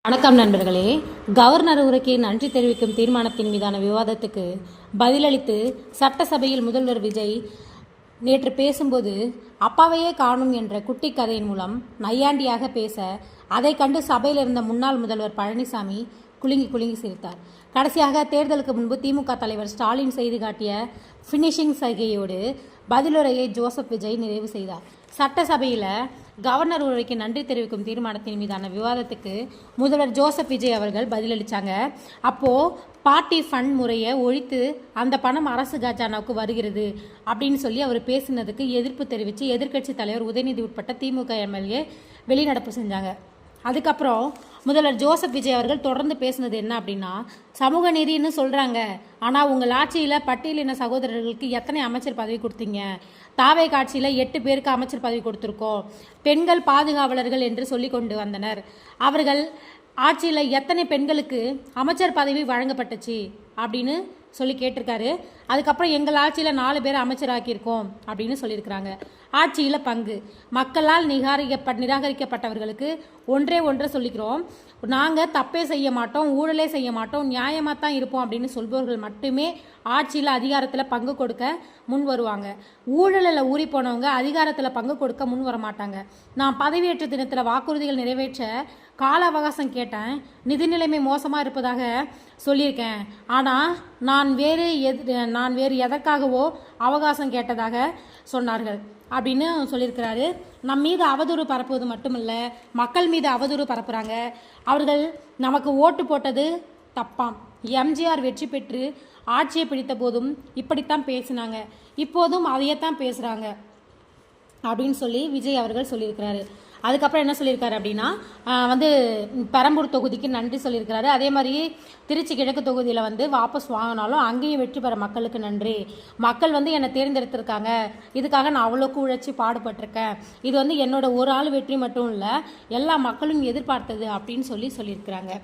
வணக்கம் நண்பர்களே. கவர்னர் உரைக்கு நன்றி தெரிவிக்கும் தீர்மானத்தின் மீதான விவாதத்துக்கு பதிலளித்து சட்டசபையில் முதல்வர் விஜய் நேற்று பேசும்போது அப்பாவையே காணும் என்ற குட்டி கதையின் மூலம் நையாண்டியாக பேச அதை கண்டு சபையில் இருந்த முன்னாள் முதல்வர் பழனிசாமி குலுங்கி குலுங்கி சிரித்தார். கடைசியாக தேர்தலுக்கு முன்பு திமுக தலைவர் ஸ்டாலின் செய்து காட்டிய ஃபினிஷிங் சைகையோடு பதிலுரையை ஜோசப் விஜய் நிறைவு செய்தார். சட்டசபையில் கவர்னர் உரைக்கு நன்றி தெரிவிக்கும் தீர்மானத்தின் மீதான விவாதத்துக்கு முதல்வர் ஜோசப் விஜய் அவர்கள் பதிலளித்தாங்க. அப்போது பார்ட்டி ஃபண்ட் முறையை ஒழித்து அந்த பணம் அரசு கஜானாவுக்கு வருகிறது அப்படின்னு சொல்லி அவர் பேசினதுக்கு எதிர்ப்பு தெரிவித்து எதிர்க்கட்சி தலைவர் உதயநிதி உட்பட்ட திமுக எம்எல்ஏ வெளிநடப்பு செஞ்சாங்க. அதுக்கப்புறம் முதல்வர் ஜோசப் விஜய் அவர்கள் தொடர்ந்து பேசினது என்ன அப்படின்னா, சமூக நீதினு சொல்கிறாங்க, ஆனால் உங்கள் ஆட்சியில் பட்டியலின சகோதரர்களுக்கு எத்தனை அமைச்சர் பதவி கொடுத்தீங்க? தாவை காட்சியில் 8 பேருக்கு அமைச்சர் பதவி கொடுத்துருக்கோம். பெண்கள் பாதுகாவலர்கள் என்று சொல்லி கொண்டு வந்தனர். அவர்கள் ஆட்சியில் எத்தனை பெண்களுக்கு அமைச்சர் பதவி வழங்கப்பட்டுச்சு அப்படின்னு சொல்லி கேட்டிருக்காரு. அதுக்கப்புறம் எங்கள் ஆட்சியில் 4 பேர் அமைச்சராக்கியிருக்கோம் அப்படின்னு சொல்லியிருக்கிறாங்க. ஆட்சியில் பங்கு மக்களால் நிராகரிக்கப்பட்டவர்களுக்கு ஒன்றை சொல்லிக்கிறோம், நாங்கள் தப்பே செய்ய மாட்டோம், ஊழலே செய்ய மாட்டோம், நியாயமாக தான் இருப்போம் அப்படின்னு சொல்பவர்கள் மட்டுமே ஆட்சியில் அதிகாரத்தில் பங்கு கொடுக்க முன் வருவாங்க. ஊழலில் ஊறி போனவங்க அதிகாரத்தில் பங்கு கொடுக்க முன் வர மாட்டாங்க. நான் பதவியேற்ற தினத்தில் வாக்குறுதிகள் நிறைவேற்ற கால அவகாசம் கேட்டேன். நிதி நிலைமை மோசமாக இருப்பதாக சொல்லியிருக்கேன். ஆனால் நான் வேறு எதற்காகவோ அவகாசம் கேட்டதாக சொன்னார்கள் அப்படின்னு சொல்லியிருக்கிறாரு. நம் மீது அவதூறு பரப்புவது மட்டுமல்ல, மக்கள் மீது அவதூறு பரப்புகிறாங்க. அவர்கள் நமக்கு ஓட்டு போட்டது தப்பாம். எம்ஜிஆர் வெற்றி பெற்று ஆட்சியை பிடித்த போதும் இப்படித்தான் பேசினாங்க, இப்போதும் அதையத்தான் பேசுகிறாங்க அப்படின்னு சொல்லி விஜய் அவர்கள் சொல்லியிருக்கிறாரு. அதுக்கப்புறம் என்ன சொல்லியிருக்காரு அப்படின்னா, பெரம்பூர் தொகுதிக்கு நன்றி சொல்லியிருக்கிறாரு. அதே மாதிரி திருச்சி கிழக்கு தொகுதியில் வாபஸ் வாங்கினாலும் அங்கேயும் வெற்றி பெற மக்களுக்கு நன்றி. மக்கள் என்னை தேர்ந்தெடுத்திருக்காங்க, இதுக்காக நான் அவ்வளோக்கு உழைச்சி பாடுபட்டிருக்கேன். இது என்னோட ஒரு ஆள் வெற்றி மட்டும் இல்லை, எல்லா மக்களும் எதிர்பார்த்தது அப்படின்னு சொல்லியிருக்கிறாங்க.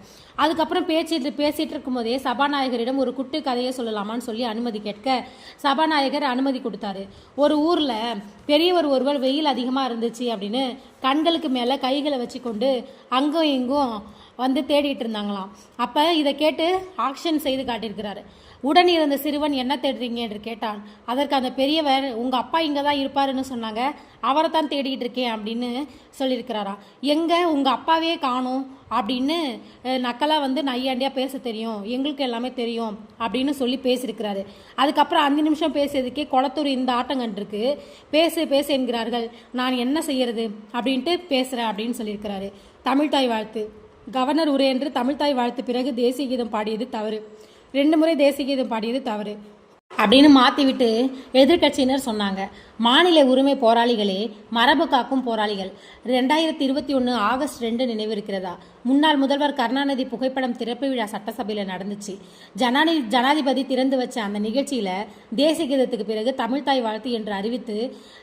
அதுக்கப்புறம் பேசிட்டு இருக்கும்போதே சபாநாயகரிடம் ஒரு குட்டி கதையை சொல்லலாமான்னு சொல்லி அனுமதி கேட்க சபாநாயகர் அனுமதி கொடுத்தாரு. ஒரு ஊரில் பெரியவர் ஒருவர் வெயில் அதிகமாக இருந்துச்சு அப்படின்னு கண்களுக்கு மேலே கைகளை வச்சு கொண்டு அங்கும் இங்கும் தேடிட்டு இருந்தாங்களாம். அப்போ இதை கேட்டு ஆக்ஷன் செய்து காட்டியிருக்கிறாரு. உடன் இருந்த சிறுவன் என்ன தேடுறீங்க என்று கேட்டான். அதற்கு அந்த பெரியவர், உங்கள் அப்பா இங்கே தான் இருப்பாருன்னு சொன்னாங்க, அவரை தான் தேடிக்கிட்டு இருக்கேன் அப்படின்னு சொல்லியிருக்கிறாராம். எங்கே உங்கள் அப்பாவே காணும் அப்படின்னு நக்கலாக நையாண்டியாக பேச தெரியும், எங்களுக்கு எல்லாமே தெரியும் அப்படின்னு சொல்லி பேசியிருக்கிறாரு. அதுக்கப்புறம் 5 நிமிஷம் பேசியதுக்கே குளத்தூர் இந்த ஆட்டம் கண்டிருக்கு. பேசு என்கிறார்கள், நான் என்ன செய்யறது அப்படின்ட்டு பேசுகிறேன் அப்படின்னு சொல்லியிருக்கிறாரு. தமிழ்தாய் வாழ்த்து. கவர்னர் உரை என்று தமிழ்தாய் வாழ்த்து பிறகு தேசிய கீதம் பாடியது தவறு, 2 முறை தேசிய கீதம் பாடியது தவறு அப்படின்னு மாற்றிவிட்டு எதிர்கட்சியினர் சொன்னாங்க. மாநில உரிமை போராளிகளே, மரபு காக்கும் போராளிகள். 2021 ஆகஸ்ட் 2 நினைவிருக்கிறதா? முன்னாள் முதல்வர் கருணாநிதி புகைப்படம் திறப்பு விழா சட்டசபையில் நடந்துச்சு. ஜனாதிபதி திறந்து வச்ச அந்த நிகழ்ச்சியில் தேசிய கீதத்துக்கு பிறகு தமிழ்தாய் வாழ்த்து என்று அறிவித்து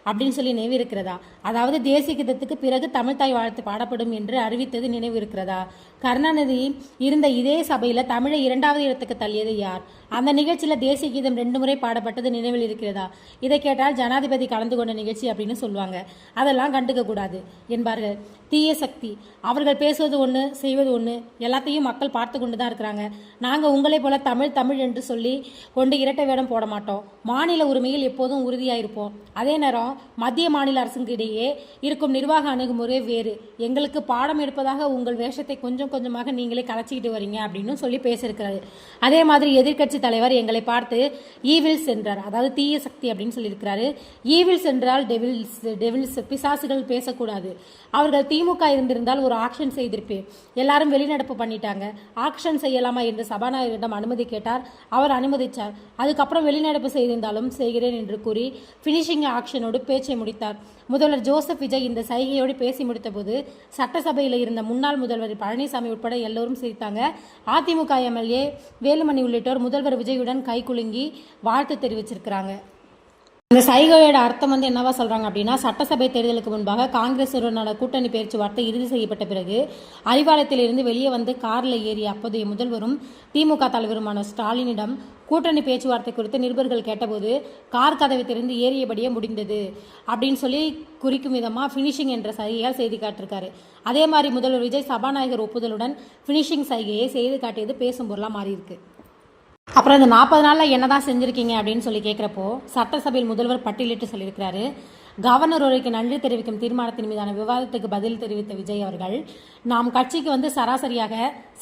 அப்படின்னு சொல்லி நினைவிருக்கிறதா? அதாவது தேசிய கீதத்துக்கு பிறகு தமிழ்தாய் வாழ்த்து பாடப்படும் என்று அறிவித்தது நினைவிருக்கிறதா? கருணாநிதி இருந்த இதே சபையில் தமிழை 2வது இடத்துக்கு தள்ளியது யார்? அந்த நிகழ்ச்சியில் தேசிய கீதம் 2 முறை பாடப்பட்டது நினைவில் இருக்கிறதா? இதை கேட்டால் ஜனாதிபதி கலந்து கொண்ட நிகழ்ச்சி அப்படின்னு சொல்லுவாங்க. அதெல்லாம் கண்டுக்க கூடாது என்பார்கள். தீய சக்தி. அவர்கள் பேசுவது ஒன்று, செய்வது ஒன்று, எல்லாத்தையும் மக்கள் பார்த்து கொண்டு தான் இருக்கிறாங்க. நாங்கள் உங்களை போல தமிழ் என்று சொல்லி கொண்டு இரட்டை வேடம் போட மாட்டோம். மாநில உரிமையில் எப்போதும் உறுதியாக இருப்போம். அதே நேரம் மத்திய மாநில அரசுக்கு இடையே இருக்கும் நிர்வாக அணுகுமுறை வேறு. எங்களுக்கு பாடம் எடுப்பதாக உங்கள் வேஷத்தை கொஞ்சமாக நீங்களே கலைச்சிக்கிட்டு வரீங்க அப்படின்னு சொல்லி பேசியிருக்கிறாரு. அதே மாதிரி எதிர்க்கட்சி தலைவர் எங்களை பார்த்து ஈவில்ஸ் என்றார், அதாவது தீய சக்தி அப்படின்னு சொல்லியிருக்கிறாரு. ஈவில்ஸ் என்றால் டெவில்ஸ் பிசாசுகள் பேசக்கூடாது. அவர்கள் திமுக இருந்திருந்தால் ஒரு ஆக்ஷன் செய்திருப்பேன். எல்லாரும் வெளிநடப்பு பண்ணிட்டாங்க, ஆக்ஷன் செய்யலாமா என்று சபாநாயகரிடம் அனுமதி கேட்டார். அவர் அனுமதிச்சார். அதுக்கப்புறம் வெளிநடப்பு செய்திருந்தாலும் செய்கிறேன் என்று கூறி பினிஷிங் ஆக்ஷனோடு பேச்சை முடித்தார். முதல்வர் ஜோசப் விஜய் இந்த சைகையோடு பேசி முடித்த போது சட்டசபையில் இருந்த முன்னாள் முதல்வர் பழனிசாமி உட்பட எல்லோரும் சிரித்தாங்க. அதிமுக எம்எல்ஏ வேலுமணி உள்ளிட்டோர் முதல்வர் விஜயுடன் கை குலுங்கி வாழ்த்து தெரிவிச்சிருக்கிறாங்க. இந்த சைகையோட அர்த்தம் என்னவா சொல்றாங்க அப்படின்னா, சட்டசபை தேர்தலுக்கு முன்பாக காங்கிரசுடனான கூட்டணி பேச்சுவார்த்தை இறுதி செய்யப்பட்ட பிறகு அறிவாலயத்தில் இருந்து வெளியே காரில் ஏறிய அப்போதைய முதல்வரும் திமுக தலைவருமான ஸ்டாலினிடம் கூட்டணி பேச்சுவார்த்தை குறித்து நிருபர்கள் கேட்டபோது கார் கதவை திறந்து ஏறியபடியே முடிந்தது அப்படின்னு சொல்லி குறிக்கும் விதமாக ஃபினிஷிங் என்ற சைகையால் செய்தி காட்டிருக்காரு. அதே மாதிரி முதல்வர் விஜய் சபாநாயகர் ஒப்புதலுடன் ஃபினிஷிங் சைகையை செய்து காட்டியது பேசும் பொருளாக மாறியிருக்கு. அப்புறம் இந்த 40 நாளில் என்னதான் செஞ்சுருக்கீங்க அப்படின்னு சொல்லி கேட்குறப்போ சட்டசபையில் முதல்வர் பட்டியலிட்டு சொல்லியிருக்கிறாரு. கவர்னர் உரைக்கு நன்றி தெரிவிக்கும் தீர்மானத்தின் மீதான விவாதத்துக்கு பதில் தெரிவித்த விஜய் அவர்கள், நாம் கட்சிக்கு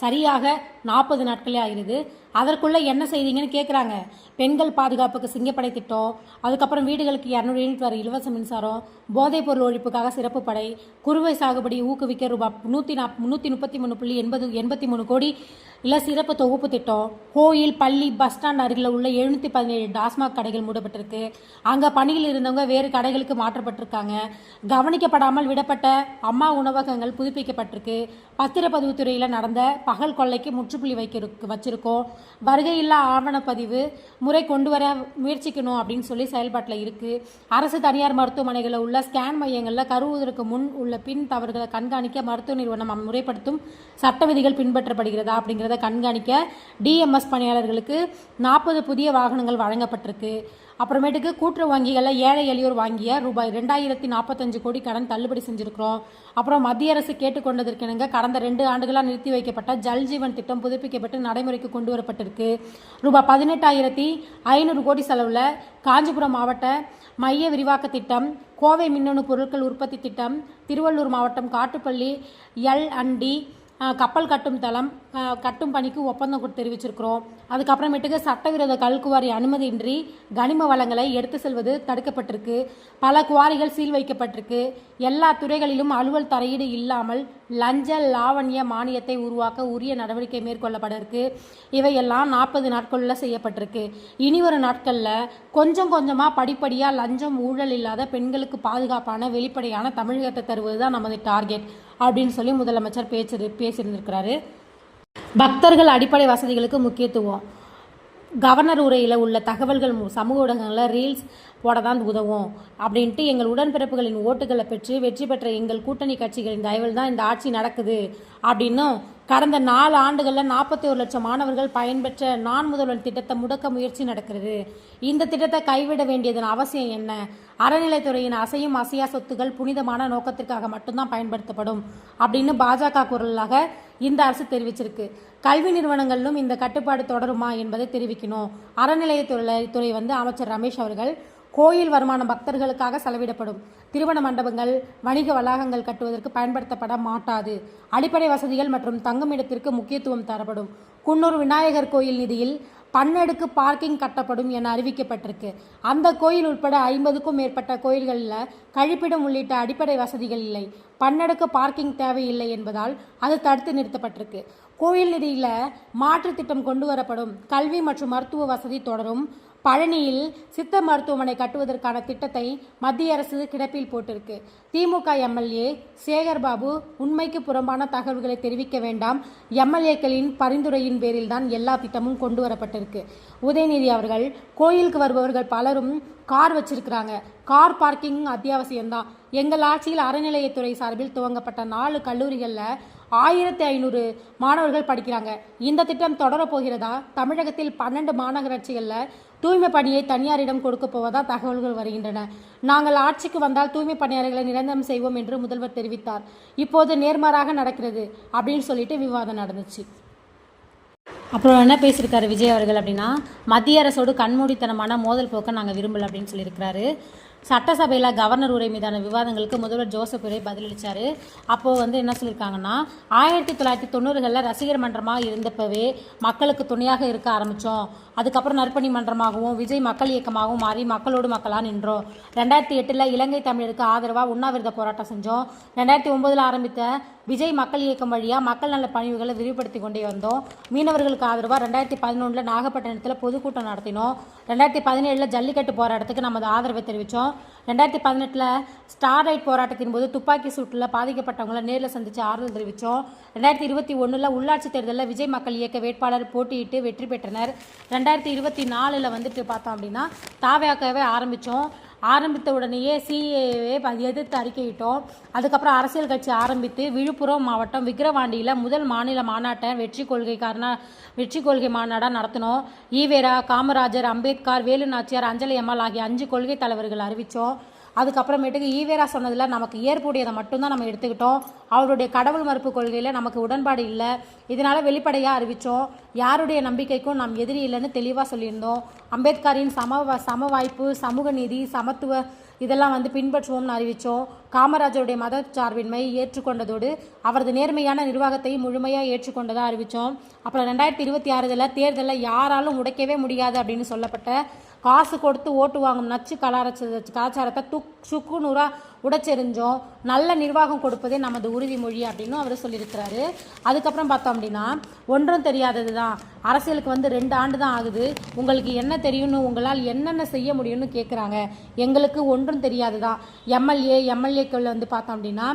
சரியாக 40 நாட்களே ஆகிறது, அதற்குள்ளே என்ன செய்தீங்கன்னு கேட்குறாங்க. பெண்கள் பாதுகாப்புக்கு சிங்கப்படை திட்டம், அதுக்கப்புறம் வீடுகளுக்கு 200 யூனிட் வரை இலவச மின்சாரம், போதைப் பொருள் ஒழிப்புக்காக சிறப்பு படை, குறுவை சாகுபடி ஊக்குவிக்க ரூபாய் 133.83 கோடி இல்லை சிறப்பு தொகுப்பு திட்டம், கோயில் பள்ளி பஸ் ஸ்டாண்ட் அருகில் உள்ள 717 டாஸ்மாக் கடைகள் மூடப்பட்டிருக்கு, அங்கே பணியில் இருந்தவங்க வேறு கடைகளுக்கு மாற்றப்பட்டிருக்காங்க, கவனிக்கப்படாமல் விடப்பட்ட அம்மா உணவகங்கள் புதுப்பிக்கப்பட்டிருக்கு, பத்திரப்பதிவுத்துறையில் நடந்த பகல் கொள்ளைக்கு முற்றுப்புள்ளி வச்சிருக்கோம், வருகையில்லா ஆவணப்பதிவு முறை கொண்டு வர முயற்சிக்கணும் அப்படின்னு சொல்லி செயல்பாட்டில் இருக்குது. அரசு தனியார் மருத்துவமனைகளில் உள்ள ஸ்கேன் மையங்களில் கருவுவதற்கு முன் உள்ள பின் தவறுகளை கண்காணிக்க மருத்துவ நிறுவனம் முறைப்படுத்தும் சட்ட விதிகள் பின்பற்றப்படுகிறதா அப்படிங்கிறத கண்காணிக்க டிஎம்எஸ் பணியாளர்களுக்கு 40 புதிய வாகனங்கள் வழங்கப்பட்டிருக்கு. அப்புறமேட்டுக்கு கூட்டுறவு வங்கிகளில் ஏழை எளியோர் வாங்கிய ரூபாய் 2045 கோடி கடன் தள்ளுபடி செஞ்சுருக்கிறோம். அப்புறம் மத்திய அரசு கேட்டுக்கொண்டதற்கிணங்க கடந்த 2 ஆண்டுகளாக நிறுத்தி வைக்கப்பட்ட ஜல்ஜீவன் திட்டம் புதுப்பிக்கப்பட்டு நடைமுறைக்கு கொண்டு வரப்பட்டிருக்கு. ரூபாய் 18,500 கோடி செலவில் காஞ்சிபுரம் மாவட்ட மைய விரிவாக்க திட்டம், கோவை மின்னணு பொருட்கள் உற்பத்தி திட்டம், திருவள்ளூர் மாவட்டம் காட்டுப்பள்ளி L&D கப்பல் கட்டும் தளம் கட்டும் பணிக்கு ஒப்பந்தம் தெரிவிச்சிருக்கிறோம். அதுக்கப்புறமேட்டுக்கு சட்டவிரோத கல்குவாரி அனுமதியின்றி கனிம வளங்களை எடுத்து செல்வது தடுக்கப்பட்டிருக்கு. பல குவாரிகள் சீல் வைக்கப்பட்டிருக்கு. எல்லா துறைகளிலும் அலுவல் தலையீடு இல்லாமல் லஞ்ச லாவண்ய மானியத்தை உருவாக்க உரிய நடவடிக்கை மேற்கொள்ளப்பட இருக்கு. இவையெல்லாம் 40 நாட்களில் செய்யப்பட்டிருக்கு. இனி ஒரு நாட்களில் கொஞ்சம் கொஞ்சமாக படிப்படியாக லஞ்சம் ஊழல் இல்லாத பெண்களுக்கு பாதுகாப்பான வெளிப்படையான தமிழகத்தை தருவது தான் நமது டார்கெட் அப்படின்னு சொல்லி முதலமைச்சர் பேசியிருந்திருக்கிறாரு. பக்தர்கள் அடிப்படை வசதிகளுக்கு முக்கியத்துவம். கவர்னர் உரையில் உள்ள தகவல்கள் சமூக ஊடகங்களில் ரீல்ஸ் போட தான் உதவும் அப்படின்ட்டு எங்கள் உடன்பிறப்புகளின் ஓட்டுகளை பெற்று வெற்றி பெற்ற எங்கள் கூட்டணி கட்சிகளின் தயவில் தான் இந்த ஆட்சி நடக்குது அப்படின்னும், கடந்த 4 ஆண்டுகளில் 41 லட்சம் மாணவர்கள் பயன்பெற்ற நான் முதல்வன் திட்டத்தை முடக்க முயற்சி நடக்கிறது. இந்த திட்டத்தை கைவிட வேண்டியதன் அவசியம் என்ன? அறநிலைத்துறையின் அசையும் அசையா சொத்துக்கள் புனிதமான நோக்கத்திற்காக மட்டும்தான் பயன்படுத்தப்படும் அப்படின்னு பாஜக குரலாக இந்த அரசு தெரிவிச்சிருக்கு. கல்வி நிறுவனங்களிலும் இந்த கட்டுப்பாடு தொடருமா என்பதை தெரிவிக்கணும். அறநிலையத்துறை அமைச்சர் ரமேஷ் அவர்கள், கோயில் வருமானம் பக்தர்களுக்காக செலவிடப்படும், திருமண மண்டபங்கள் வணிக வளாகங்கள் கட்டுவதற்கு பயன்படுத்தப்பட மாட்டாது, அடிப்படை வசதிகள் மற்றும் தங்குமிடத்திற்கு முக்கியத்துவம் தரப்படும், குன்னூர் விநாயகர் கோயில் நிதியில் 12 பார்க்கிங் கட்டப்படும் என அறிவிக்கப்பட்டிருக்கு. அந்த கோயில் உட்பட 50க்கும் மேற்பட்ட கோயில்களில் கழிப்பிடம் உள்ளிட்ட அடிப்படை வசதிகள் இல்லை. 12 பார்க்கிங் தேவையில்லை என்பதால் அது தடுத்து நிறுத்தப்பட்டிருக்கு. கோயில் நிதியில் மாற்று திட்டம் கொண்டு வரப்படும். கல்வி மற்றும் மருத்துவ வசதி தொடரும். பழனியில் சித்த மருத்துவமனை கட்டுவதற்கான திட்டத்தை மத்திய அரசு கிடப்பில் போட்டிருக்கு. திமுக எம்எல்ஏ சேகர் பாபு உண்மைக்கு புறம்பான தகவல்களை தெரிவிக்க வேண்டாம், எம்எல்ஏக்களின் பரிந்துரையின் பேரில் தான் எல்லா திட்டமும் கொண்டு வரப்பட்டிருக்கு. உதயநிதி அவர்கள், கோயிலுக்கு வருபவர்கள் பலரும் கார் வச்சிருக்கிறாங்க, கார் பார்க்கிங் அத்தியாவசியம்தான். எங்கள் ஆட்சியில் அறநிலையத்துறை சார்பில் துவங்கப்பட்ட 4 கல்லூரிகளில் 1500 மாணவர்கள் படிக்கிறாங்க. இந்த திட்டம் தொடரப்போகிறதா? தமிழகத்தில் 12 மாநகராட்சிகளில் தூய்மை பணியை தனியாரிடம் கொடுக்க போவதா தகவல்கள் வருகின்றன. நாங்கள் ஆட்சிக்கு வந்தால் தூய்மை பணியாளர்களை நிரந்தரம் செய்வோம் என்று முதல்வர் தெரிவித்தார். இப்போது நேர்மாறாக நடக்கிறது அப்படின்னு சொல்லிட்டு விவாதம் நடந்துச்சு. அப்புறம் என்ன பேசியிருக்காரு விஜய் அவர்கள் அப்படின்னா, மத்திய அரசோடு கண்மூடித்தனமான மோதல் போக்க நாங்கள் விரும்பல அப்படின்னு சொல்லியிருக்கிறாரு. சட்டசபையில் கவர்னர் உரை மீதான விவாதங்களுக்கு முதல்வர் ஜோசப் விரை பதிலளித்தார். அப்போது என்ன சொல்லியிருக்காங்கன்னா, 1990களில் ரசிகர் மன்றமாக இருந்தப்பவே மக்களுக்கு துணையாக இருக்க ஆரம்பித்தோம். அதுக்கப்புறம் நற்பணி மன்றமாகவும் விஜய் மக்கள் இயக்கமாகவும் மாறி மக்களோடு மக்களாக நின்றோம். 2008 இலங்கை தமிழருக்கு ஆதரவாக உண்ணாவிரத போராட்டம் செஞ்சோம். 2009 ஆரம்பித்த விஜய் மக்கள் இயக்கம் வழியாக மக்கள் நல பணிவுகளை விரிவுபடுத்தி கொண்டே வந்தோம். மீனவர்களுக்கு ஆதரவாக 2011 நாகப்பட்டினத்தில் பொதுக்கூட்டம் நடத்தினோம். 2017 ஜல்லிக்கட்டு போராட்டத்துக்கு நமது ஆதரவை தெரிவித்தோம். 2018 ஸ்டார் ரைட் போராட்டத்தின் போது துப்பாக்கி சூட்டில் பாதிக்கப்பட்டவங்களை நேரில் சந்தித்து ஆறுதல் தெரிவித்தோம். 2021 உள்ளாட்சி தேர்தலில் விஜய் மக்கள் இயக்க வேட்பாளர் போட்டியிட்டு வெற்றி பெற்றனர். 2024 பார்த்தோம் அப்படின்னா தாவேக்காவே ஆரம்பித்தோம். ஆரம்பித்த உடனேயே சிஏஏ எதிர்த்து அறிக்கையிட்டோம். அதுக்கப்புறம் அரசியல் கட்சி ஆரம்பித்து விழுப்புரம் மாவட்டம் விக்கிரவாண்டியில் முதல் மாநில மாநாட்டை வெற்றி கொள்கை மாநாடாக நடத்தினோம். ஈவேரா, காமராஜர், அம்பேத்கர், வேலு நாச்சியார், அஞ்சலி அம்மாள் ஆகிய 5 கொள்கை தலைவர்கள் அறிவித்தோம். அதுக்கப்புறமேட்டுக்கு ஈவேரா சொன்னதில் நமக்கு ஏற்புடையதை மட்டும்தான் நம்ம எடுத்துக்கிட்டோம். அவருடைய கடவுள் மறுப்பு கொள்கையில் நமக்கு உடன்பாடு இல்லை. இதனால் வெளிப்படையாக அறிவித்தோம். யாருடைய நம்பிக்கைக்கும் நாம் எதிரி இல்லைன்னு தெளிவாக சொல்லியிருந்தோம். அம்பேத்கரின் சம வாய்ப்பு, சமூக நீதி, சமத்துவ இதெல்லாம் பின்பற்றுவோம்னு அறிவித்தோம். காமராஜருடைய மதச்சார்பின்மை ஏற்றுக்கொண்டதோடு அவரது நேர்மையான நிர்வாகத்தையும் முழுமையாக ஏற்றுக்கொண்டதாக அறிவித்தோம். அப்புறம் 2026 தேர்தலில் யாராலும் உடைக்கவே முடியாது அப்படின்னு சொல்லப்பட்ட காசு கொடுத்து ஓட்டு வாங்கும் நச்சு கலாச்சாரத்தை சுக்குநூறாக உடைச்செறிஞ்சோம். நல்ல நிர்வாகம் கொடுப்பதே நமது உறுதிமொழி அப்படின்னு அவர் சொல்லியிருக்கிறாரு. அதுக்கப்புறம் பார்த்தோம் அப்படின்னா, ஒன்றும் தெரியாதது தான் அரசியலுக்கு 2 ஆண்டு தான் ஆகுது, உங்களுக்கு என்ன தெரியும்னு, உங்களால் என்னென்ன செய்ய முடியும்னு கேட்குறாங்க. எங்களுக்கு ஒன்றும் தெரியாது தான். எம்எல்ஏக்கள் பார்த்தோம் அப்படின்னா,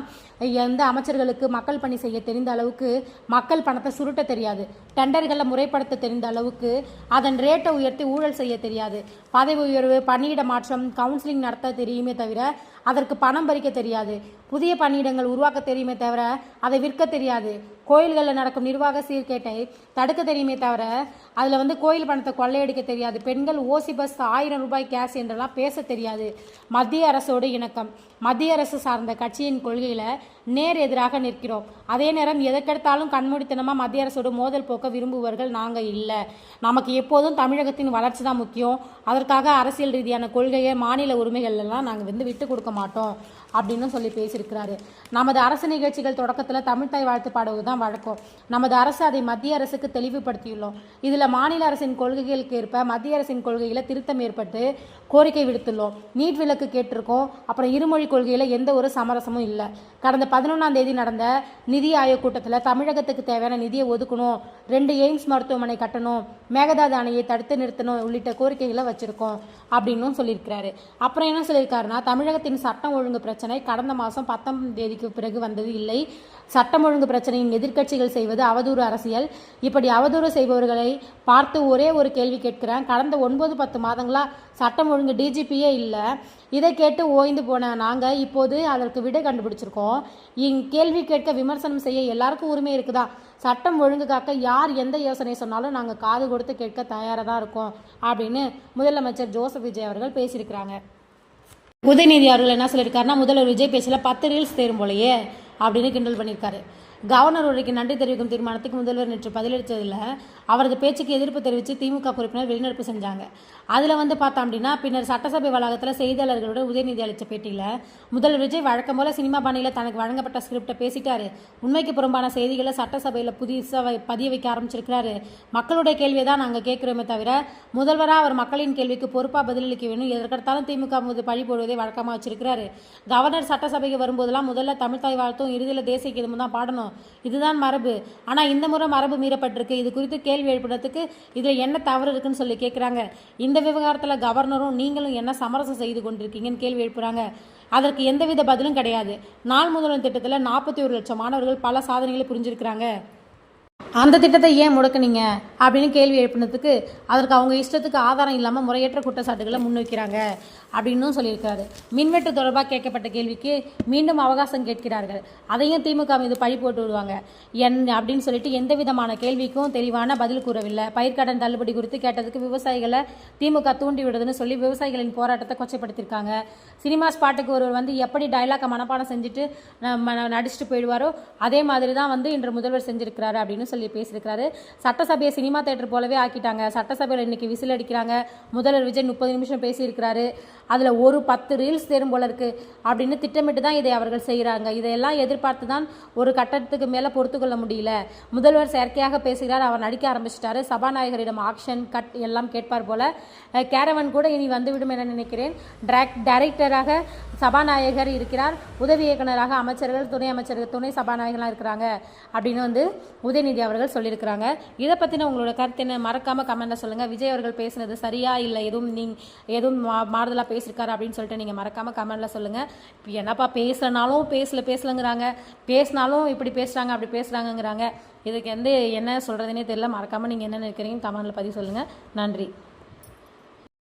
எந்த அமைச்சர்களுக்கு மக்கள் பணி செய்ய தெரிந்த அளவுக்கு மக்கள் பணத்தை சுருட்ட தெரியாது, டெண்டர்களை முறைப்படுத்த தெரிந்த அளவுக்கு அதன் ரேட்டை உயர்த்தி ஊழல் செய்ய தெரியாது, பதவி உயர்வு, பணியிட மாற்றம், கவுன்சிலிங் நடத்த தெரியுமே தவிர அதற்கு பணம் பறிக்க தெரியாது, புதிய பணியிடங்கள் உருவாக்க தெரியுமே தவிர அதை விற்க தெரியாது, கோயில்களில் நடக்கும் நிர்வாக சீர்கேட்டை தடுக்க தெரியுமே தவிர அதில் கோயில் பணத்தை கொள்ளையடிக்க தெரியாது, பெண்கள் ஓசி பஸ் 1000 ரூபாய் கேஷ் என்றெல்லாம் பேச தெரியாது. மத்திய அரசோடு இணக்கம், மத்திய அரசு சார்ந்த கட்சியின் கொள்கையில் நேர் எதிராக நிற்கிறோம். அதே நேரம் எதற்கெடுத்தாலும் கண்மூடித்தனமாக மத்திய அரசோடு மோதல் போக்க விரும்புவர்கள் நாங்கள் இல்லை. நமக்கு எப்போதும் தமிழகத்தின் வளர்ச்சி தான் முக்கியம். அதற்காக அரசியல் ரீதியான கொள்கையை, மாநில உரிமைகள் எல்லாம் நாங்கள் விட்டு கொடுக்க மாட்டோம் அப்படின்னு சொல்லி பேசியிருக்கிறாரு. நமது அரசு நிகழ்ச்சிகள் தொடக்கத்தில் தமிழ்த்தாய் வாழ்த்து பாடுவதுதான் வழக்கம். நமது அரசு அதை மத்திய அரசுக்கு தெளிவுபடுத்தியுள்ளோம். இதில் மாநில அரசின் கொள்கைகளுக்கு ஏற்ப மத்திய அரசின் கொள்கையில் திருத்தம் ஏற்பட்டு கோரிக்கை விடுத்துள்ளோம். நீட் விலக்கு கேட்டிருக்கோம். அப்புறம் இருமொழி கொள்கையில் எந்த ஒரு சமரசமும் இல்லை. கடந்த 11ஆம் தேதி நடந்த நிதி ஆயோக் கூட்டத்தில் தமிழகத்துக்கு தேவையான நிதியை ஒதுக்கணும், 2 எய்ம்ஸ் மருத்துவமனை கட்டணும், மேகதாது அணையை தடுத்து நிறுத்தணும் உள்ளிட்ட கோரிக்கைகளை வச்சிருக்கோம் அப்படின்னு சொல்லியிருக்கிறாரு. அப்புறம் என்ன சொல்லியிருக்காருன்னா, தமிழகத்தின் சட்டம் ஒழுங்கு பிரச்சனை கடந்த மாதம் 10ஆம் தேதிக்கு பிறகு வந்தது இல்லை. சட்டம் ஒழுங்கு பிரச்சனையின் எதிர்க்கட்சிகள் செய்வது அவதூறு அரசியல். இப்படி அவதூறு செய்பவர்களை பார்த்து ஒரே ஒரு கேள்வி கேட்கிறேன். கடந்த 9-10 மாதங்களா சட்டம் ஒழுங்கு டிஜிபியே இல்லை. இதை கேட்டு ஓய்ந்து போன நாங்கள் இப்போது அதற்கு விடை கண்டுபிடிச்சிருக்கோம். கேள்வி கேட்க, விமர்சனம் செய்ய எல்லாருக்கும் உரிமை இருக்குதா? சட்டம் ஒழுங்கு காக்க யார் எந்த யோசனை சொன்னாலும் நாங்கள் காது கொடுத்து கேட்க தயாராக தான் இருக்கோம் அப்படின்னு முதலமைச்சர் ஜோசப் விஜய் அவர்கள் பேசியிருக்கிறாங்க. உதயநிதி அவர்கள் என்ன சொல்லியிருக்காருன்னா, முதல்வர் விஜய் பேச்சில் 10 ரீல்ஸ் தேரும் போலையே அப்படின்னு கிண்டல் பண்ணியிருக்காரு. கவர்னர் உரைக்கு நன்றி தெரிவிக்கும் தீர்மானத்துக்கு முதல்வர் நேற்று பதிலளித்ததில் அவரது பேச்சுக்கு எதிர்ப்பு தெரிவித்து திமுக உறுப்பினர் வெளிநடப்பு செஞ்சாங்க. அதில் பார்த்தோம் அப்படின்னா, பின்னர் சட்டசபை வளாகத்தில் செய்தியாளர்களுடன் உதயநிதி அளித்த பேட்டியில் முதல்வர் விஜய் வழக்கம் போல சினிமா பாணியில் தனக்கு வழங்கப்பட்ட ஸ்கிரிப்டை பேசிட்டாரு. உண்மைக்கு புறம்பான செய்திகளை சட்டசபையில் புதுசாக பதிய வைக்க ஆரம்பிச்சிருக்கிறாரு. மக்களுடைய கேள்வியை தான் நாங்கள் கேட்குறோமே தவிர முதல்வராக அவர் மக்களின் கேள்விக்கு பொறுப்பாக பதிலளிக்க வேணும், எதற்கெடுத்தாலும் திமுக பழி போடுவதை வழக்கமாக வச்சிருக்கிறாரு. கவர்னர் சட்டசபைக்கு வரும்போதெல்லாம் முதல்ல தமிழ்த்தாய் வாழ்த்தும், இறுதியில் தேசிய கீதமும் தான் பாடணும். இதுதான் மரபு. ஆனால் இந்த முறை மரபு மீறப்பட்டிருக்கு. இது குறித்து கேள்வி எழுப்புறதுக்கு இதில் என்ன தவறு இருக்குன்னு சொல்லி கேட்குறாங்க. இந்த விவகாரத்தில் கவர்னரும் நீங்களும் என்ன சமரசம் செய்து கொண்டிருக்கீங்கன்னு கேள்வி எழுப்புறாங்க. அதற்கு எந்தவித பதிலும் கிடையாது. நாள் முதல்வர் திட்டத்தில் 41 லட்சம் மாணவர்கள் பல சாதனைகளை புரிஞ்சிருக்கிறாங்க. அந்த திட்டத்தை ஏன் முடக்குனீங்க அப்படின்னு கேள்வி எழுப்பினதுக்கு அதற்கு அவங்க இஷ்டத்துக்கு ஆதாரம் இல்லாமல் முறையற்ற குற்றச்சாட்டுகளை முன்வைக்கிறாங்க அப்படின்னு சொல்லியிருக்காரு. மின்வெட்டு தொடர்பாக கேட்கப்பட்ட கேள்விக்கு மீண்டும் அவகாசம் கேட்கிறார்கள். அதையும் திமுக மீது பழி போட்டு விடுவாங்க அப்படின்னு சொல்லிட்டு எந்த விதமான கேள்விக்கும் தெளிவான பதில் கூறவில்லை. பயிர்க்கடன் தள்ளுபடி குறித்து கேட்டதுக்கு விவசாயிகளை திமுக தூண்டி விடுதுன்னு சொல்லி விவசாயிகளின் போராட்டத்தை கொச்சைப்படுத்தியிருக்காங்க. சினிமா ஸ்பாட்டுக்கு ஒருவர் எப்படி டைலாக்கை மனப்பாடம் செஞ்சுட்டு நடிச்சுட்டு போயிடுவாரோ அதே மாதிரி தான் இன்று முதல்வர் செஞ்சிருக்கிறாரு அப்படின்னு சொல்லி பேசியிருக்கிறாரு. சட்டசபையை சினிமா தியேட்டர் போலவே ஆக்கிட்டாங்க. சட்டசபையில் இன்னைக்கு விசில் அடிக்கிறாங்க. முதல்வர் விஜய் 30 நிமிஷம் பேசியிருக்கிறாரு. அதில் ஒரு 10 ரீல்ஸ் தேரும் போல இருக்கு அப்படின்னு திட்டமிட்டு தான் இதை அவர்கள் செய்கிறாங்க. இதையெல்லாம் எதிர்பார்த்து தான் ஒரு கட்டத்துக்கு மேலே பொறுத்து கொள்ள முடியல. முதல்வர் செயற்கையாக பேசுகிறார், அவர் நடிக்க ஆரம்பிச்சிட்டாரு. சபாநாயகரிடம் ஆக்ஷன் கட் எல்லாம் கேட்பார் போல. கேரவன் கூட இனி வந்துவிடும் என நினைக்கிறேன். டைரக்டராக சபாநாயகர் இருக்கிறார், உதவி இயக்குநராக அமைச்சர்கள், துணை அமைச்சர்கள், துணை சபாநாயகர்லாம் இருக்கிறாங்க அப்படின்னு உதயநிதி அவர்கள் சொல்லியிருக்கிறாங்க. இதை பற்றின உங்களோட கருத்து என்ன? மறக்காமல் கமெண்ட்டில் சொல்லுங்கள். விஜய் அவர்கள் பேசுனது சரியா இல்லை எதுவும் மாறுதலாக பேசியிருக்காரு அப்படின்னு சொல்லிட்டு நீங்கள் மறக்காமல் கமெண்ட்டில் சொல்லுங்கள். இப்போ என்னப்பா பேசுனாலும் பேசலங்கிறாங்க, பேசினாலும் இப்படி பேசுகிறாங்க அப்படி பேசுகிறாங்கங்கிறாங்க. இதுக்கு என்ன சொல்கிறதுனே தெரியல. மறக்காமல் நீங்கள் என்ன நினைக்கிறீங்கன்னு கமெண்ட்டில் பதிவு சொல்லுங்கள். நன்றி.